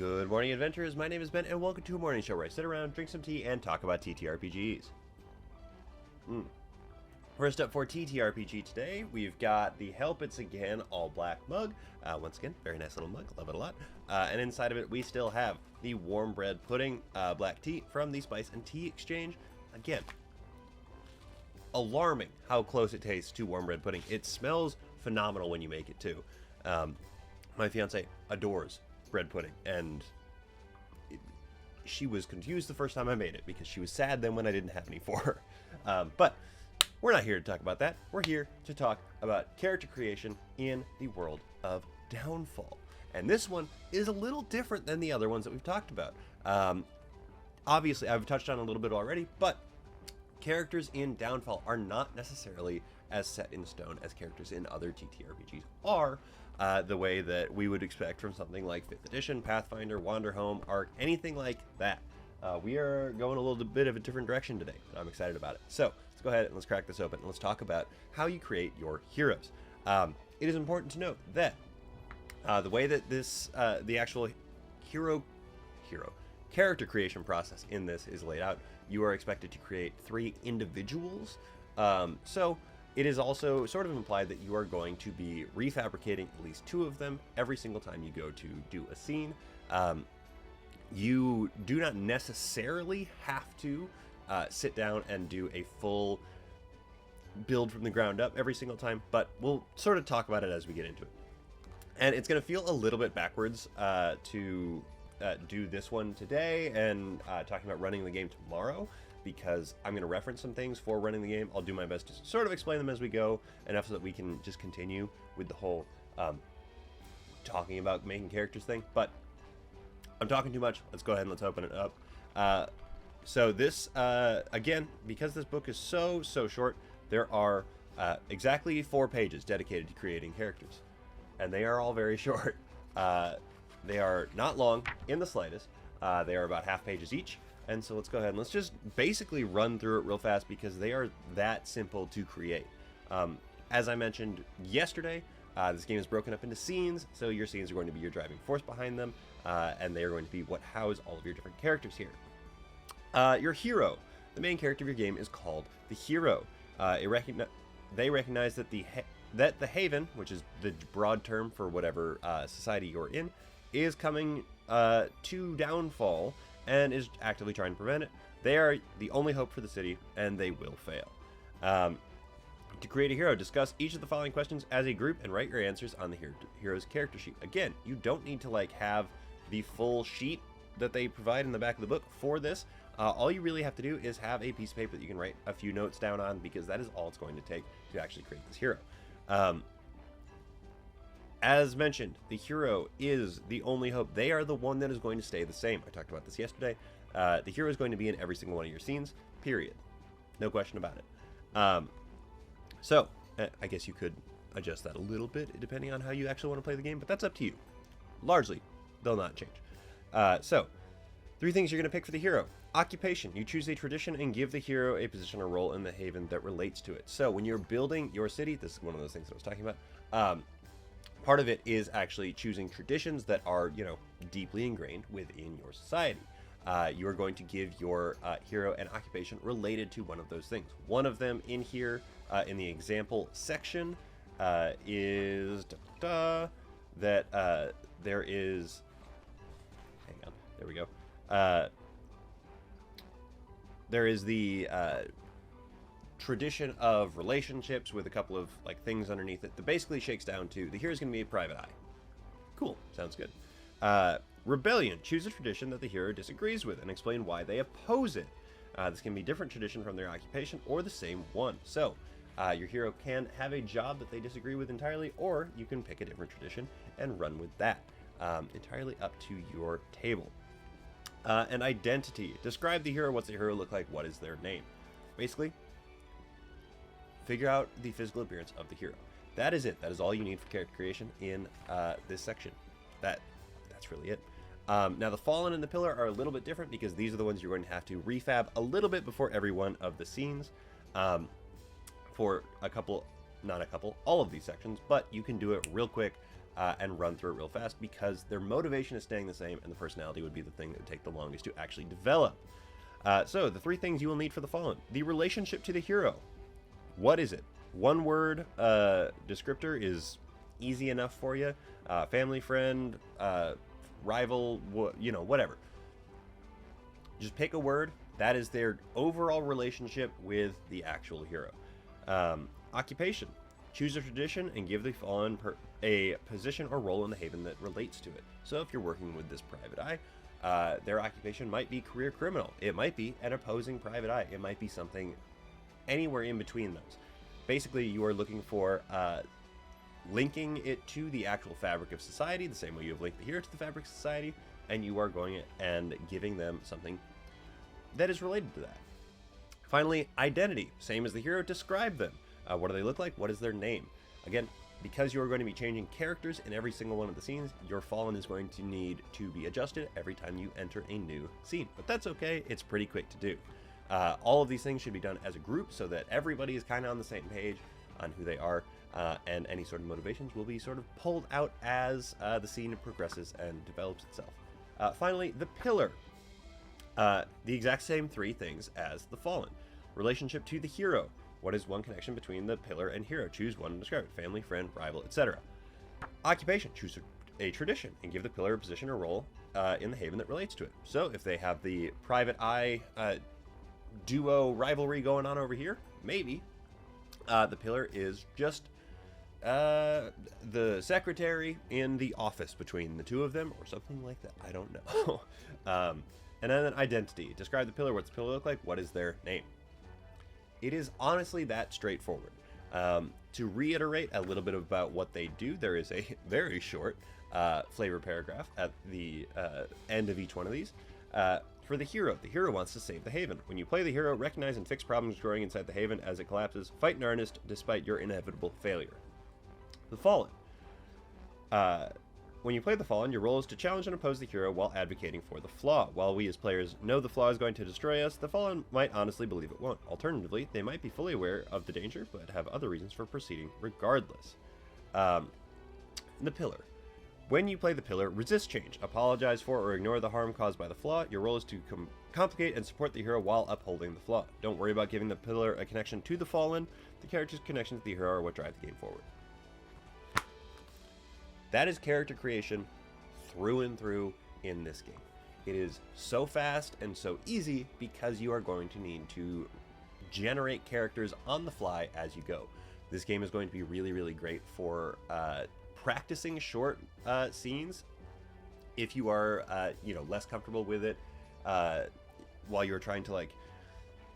Good morning, adventurers. My name is Ben, and welcome to a morning show where I sit around, drink some tea, and talk about TTRPGs. First up for TTRPG today, we've got the Help It's Again all black mug. Once again, very nice little mug, love it a lot. And inside of it, we still have the warm bread pudding black tea from the Spice and Tea Exchange. Again, alarming how close it tastes to warm bread pudding. It smells phenomenal when you make it too. My fiance adores bread pudding, and she was confused the first time I made it because she was sad then when I didn't have any for her. But we're not here to talk about that. We're here to talk about character creation in the world of Downfall. And this one is a little different than the other ones that we've talked about. Obviously, I've touched on a little bit already, but characters in Downfall are not necessarily as set in stone as characters in other TTRPGs are. The way that we would expect from something like 5th edition, Pathfinder, Wanderhome, Ark, anything like that. We are going a little bit of a different direction today, and I'm excited about it. So let's go ahead and let's crack this open and let's talk about how you create your heroes. It is important to note that the way that this, the actual character creation process in this is laid out, you are expected to create 3 individuals. So it is also sort of implied that you are going to be refabricating at least 2 of them every single time you go to do a scene. You do not necessarily have to sit down and do a full build from the ground up every single time, but we'll sort of talk about it as we get into it. And it's going to feel a little bit backwards to do this one today and talking about running the game tomorrow, because I'm going to reference some things for running the game. I'll do my best to sort of explain them as we go, enough so that we can just continue with the whole talking about making characters thing. But I'm talking too much. Let's go ahead and let's open it up. So this, again, because this book is so short, there are exactly 4 pages dedicated to creating characters. And they are all very short. They are not long in the slightest. They are about half pages each. And so let's go ahead and let's just basically run through it real fast because they are that simple to create. As I mentioned yesterday, this game is broken up into scenes, so your scenes are going to be your driving force behind them, and they are going to be what house all of your different characters here. Your hero, the main character of your game, is called the hero. They recognize that the Haven, which is the broad term for whatever society you're in, is coming to Downfall and is actively trying to prevent it. They are the only hope for the city, and they will fail. To create a hero, discuss each of the following questions as a group and write your answers on the hero's character sheet. Again, you don't need to have the full sheet that they provide in the back of the book for this. All you really have to do is have a piece of paper that you can write a few notes down on, because that is all it's going to take to actually create this hero. As mentioned, the hero is the only hope. They are the one that is going to stay the same. I talked about this yesterday. The hero is going to be in every single one of your scenes, period. No question about it. So, I guess you could adjust that a little bit depending on how you actually want to play the game, but that's up to you. Largely, they'll not change. So, 3 things you're going to pick for the hero. Occupation. You choose a tradition and give the hero a position or role in the Haven that relates to it. So, when you're building your city, this is one of those things that I was talking about, part of it is actually choosing traditions that are, deeply ingrained within your society. You are going to give your hero an occupation related to one of those things. One of them in here, in the example section, is that there is... Hang on, there we go. There is the tradition of relationships with a couple of things underneath it that basically shakes down to the hero's going to be a private eye. Cool, sounds good. Rebellion. Choose a tradition that the hero disagrees with and explain why they oppose it. This can be a different tradition from their occupation or the same one. So your hero can have a job that they disagree with entirely, or you can pick a different tradition and run with that. Entirely up to your table. And identity. Describe the hero. What's the hero look like? What is their name? Basically, figure out the physical appearance of the hero. That is it. That is all you need for character creation in this section. That's really it. Now the Fallen and the Pillar are a little bit different because these are the ones you're going to have to refab a little bit before every one of the scenes. For all of these sections, but you can do it real quick and run through it real fast, because their motivation is staying the same, and the personality would be the thing that would take the longest to actually develop. So the 3 things you will need for the Fallen. The relationship to the hero. What is it? One word descriptor is easy enough for you. Family, friend, rival, whatever. Just pick a word. That is their overall relationship with the actual hero. Occupation. Choose a tradition and give the Fallen a position or role in the Haven that relates to it. So if you're working with this private eye, their occupation might be career criminal. It might be an opposing private eye. It might be something anywhere in between those. Basically, you are looking for linking it to the actual fabric of society, the same way you have linked the hero to the fabric of society, and you are going and giving them something that is related to that. Finally, identity. Same as the hero, describe them. What do they look like? What is their name? Again, because you are going to be changing characters in every single one of the scenes, your Fallen is going to need to be adjusted every time you enter a new scene. But that's okay, it's pretty quick to do. All of these things should be done as a group so that everybody is kind of on the same page on who they are, and any sort of motivations will be sort of pulled out as the scene progresses and develops itself. Finally, the pillar. The exact same 3 things as the Fallen. Relationship to the hero. What is one connection between the pillar and hero? Choose one and describe it. Family, friend, rival, etc. Occupation. Choose a tradition and give the pillar a position or role in the Haven that relates to it. So if they have the private eye duo rivalry going on over here, maybe the pillar is just the secretary in the office between the 2 of them, or something like that. I don't know. And then identity. Describe the pillar. What's the pillar look like? What is their name? It is honestly that straightforward. To reiterate a little bit about what they do, there is a very short flavor paragraph at the end of each one of these. For the hero wants to save the Haven. When you play the hero, recognize and fix problems growing inside the Haven as it collapses. Fight in earnest despite your inevitable failure. The Fallen. When you play the Fallen, your role is to challenge and oppose the hero while advocating for the flaw. While we as players know the flaw is going to destroy us, the Fallen might honestly believe it won't. Alternatively, they might be fully aware of the danger, but have other reasons for proceeding regardless. The Pillar. When you play the Pillar, resist change. Apologize for or ignore the harm caused by the flaw. Your role is to complicate and support the hero while upholding the flaw. Don't worry about giving the Pillar a connection to the Fallen. The character's connection to the hero are what drive the game forward. That is character creation through and through in this game. It is so fast and so easy because you are going to need to generate characters on the fly as you go. This game is going to be really, really great for practicing short scenes if you are, less comfortable with it while you're trying to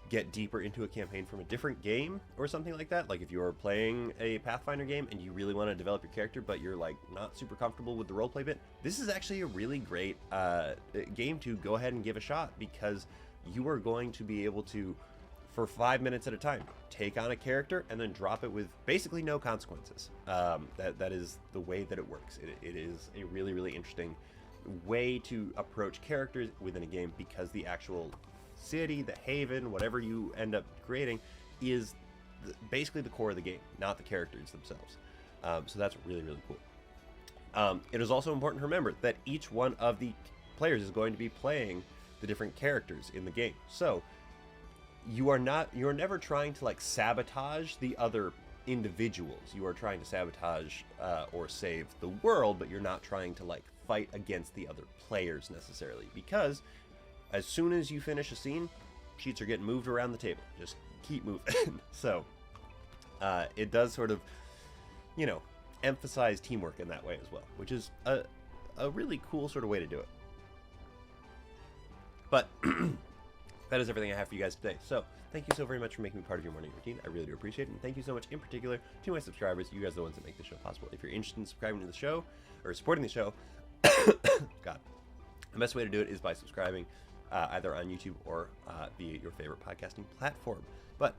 get deeper into a campaign from a different game or something like that. Like if you're playing a Pathfinder game and you really want to develop your character, but you're not super comfortable with the roleplay bit, this is actually a really great game to go ahead and give a shot, because you are going to be able to, for 5 minutes at a time, take on a character and then drop it with basically no consequences. That is the way that it works. It is a really, really interesting way to approach characters within a game, because the actual city, the Haven, whatever you end up creating, is basically the core of the game, not the characters themselves. So that's really, really cool. It is also important to remember that each one of the players is going to be playing the different characters in the game. So you're never trying to sabotage the other individuals. You are trying to sabotage or save the world, but you're not trying to fight against the other players necessarily, because as soon as you finish a scene, sheets are getting moved around the table. Just keep moving. So it does sort of, emphasize teamwork in that way as well, which is a really cool sort of way to do it. But that is everything I have for you guys today. So thank you so very much for making me part of your morning routine. I really do appreciate it. And thank you so much in particular to my subscribers. You guys are the ones that make the show possible. If you're interested in subscribing to the show or supporting the show, God, the best way to do it is by subscribing either on YouTube or via your favorite podcasting platform. But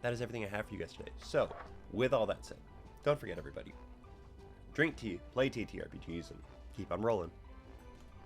that is everything I have for you guys today. So with all that said, don't forget, everybody, drink tea, play TTRPGs, and keep on rolling.